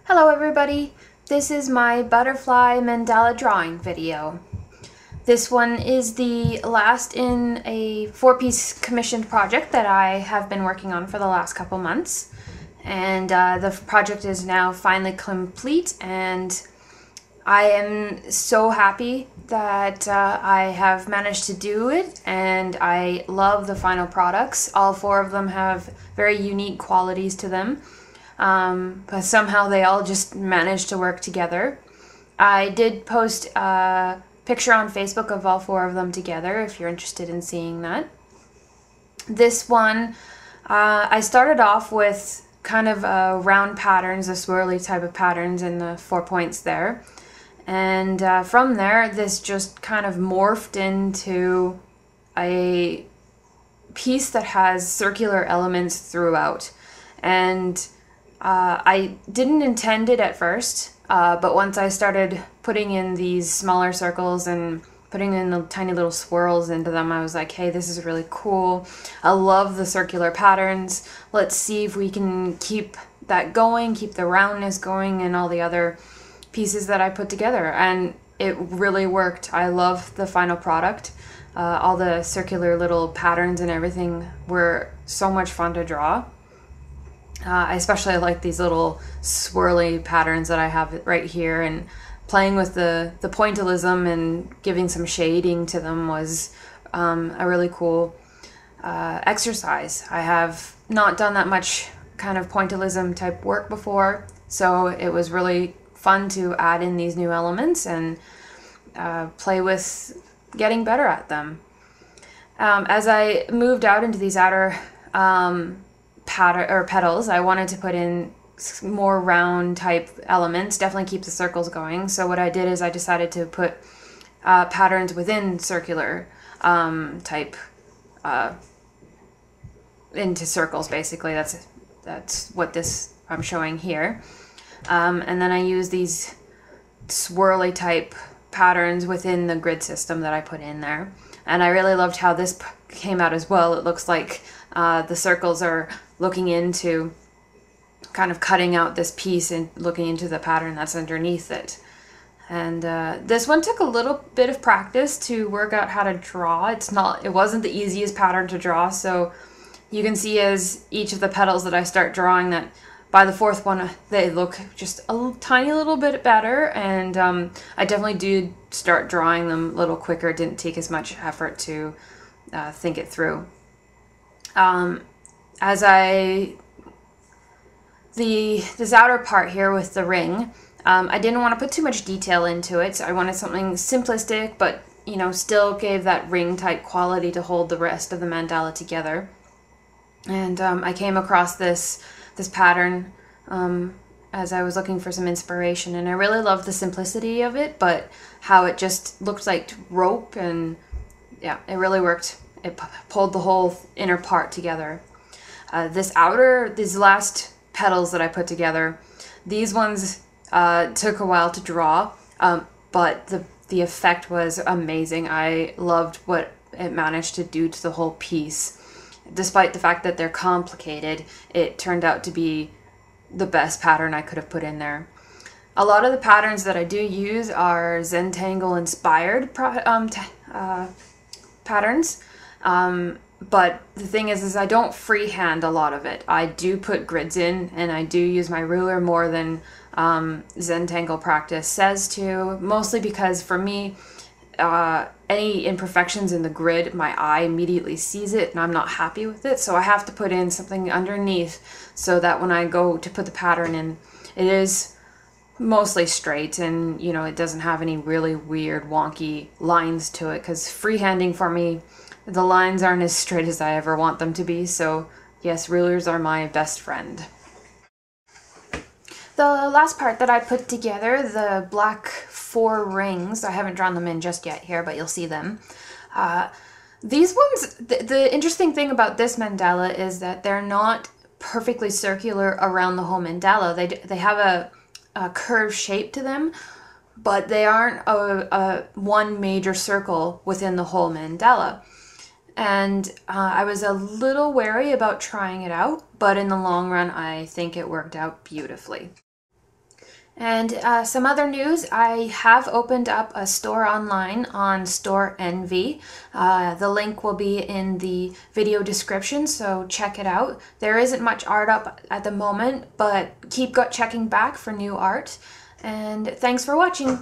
Hello everybody, this is my butterfly mandala drawing video. This one is the last in a 4-piece commissioned project that I have been working on for the last couple months. And the project is now finally complete, and I am so happy that I have managed to do it, and I love the final products. All 4 of them have very unique qualities to them. But somehow they all just managed to work together. I did post a picture on Facebook of all 4 of them together if you're interested in seeing that. This one, I started off with kind of round patterns, the swirly type of patterns in the 4 points there. And from there, this just kind of morphed into a piece that has circular elements throughout. And I didn't intend it at first, but once I started putting in these smaller circles and putting in the tiny little swirls into them, I was like, hey, this is really cool. I love the circular patterns. Let's see if we can keep that going, keep the roundness going, and all the other pieces that I put together. And it really worked. I love the final product. All the circular little patterns and everything were so much fun to draw. I especially like these little swirly patterns that I have right here, and playing with the pointillism and giving some shading to them was a really cool exercise. I have not done that much kind of pointillism type work before, so it was really fun to add in these new elements and play with getting better at them. As I moved out into these outer petals, I wanted to put in more round type elements, definitely keep the circles going. So what I did is I decided to put patterns within circular type into circles, basically. That's what this I'm showing here. And then I use these swirly type patterns within the grid system that I put in there. And I really loved how this came out as well. It looks like the circles are looking into, kind of cutting out this piece and looking into the pattern that's underneath it. And this one took a little bit of practice to work out how to draw. It wasn't the easiest pattern to draw, so you can see as each of the petals that I start drawing that by the 4th one they look just a tiny little bit better, and I definitely did start drawing them a little quicker. It didn't take as much effort to think it through. This outer part here with the ring, I didn't want to put too much detail into it, so I wanted something simplistic, but still gave that ring type quality to hold the rest of the mandala together. And I came across this pattern as I was looking for some inspiration, and I really loved the simplicity of it, but how it just looked like rope, and yeah, it really worked. It pulled the whole inner part together. These last petals that I put together, these ones took a while to draw, but the effect was amazing. I loved what it managed to do to the whole piece. Despite the fact that they're complicated, it turned out to be the best pattern I could have put in there. A lot of the patterns that I do use are Zentangle inspired patterns. But the thing is I don't freehand a lot of it. I do put grids in, and I do use my ruler more than Zentangle practice says to, mostly because for me, any imperfections in the grid, my eye immediately sees it and I'm not happy with it. So I have to put in something underneath so that when I go to put the pattern in, it is mostly straight, and it doesn't have any really weird wonky lines to it, because freehanding for me, the lines aren't as straight as I ever want them to be. So yes, rulers are my best friend. The last part that I put together, the black 4 rings, I haven't drawn them in just yet here, but you'll see them. These ones, the interesting thing about this mandala is that they're not perfectly circular around the whole mandala. They have a curved shape to them, but they aren't a one major circle within the whole mandala. And I was a little wary about trying it out, but in the long run, I think it worked out beautifully. And some other news, I have opened up a store online on Store Envy. The link will be in the video description, so check it out. There isn't much art up at the moment, but keep checking back for new art. And thanks for watching.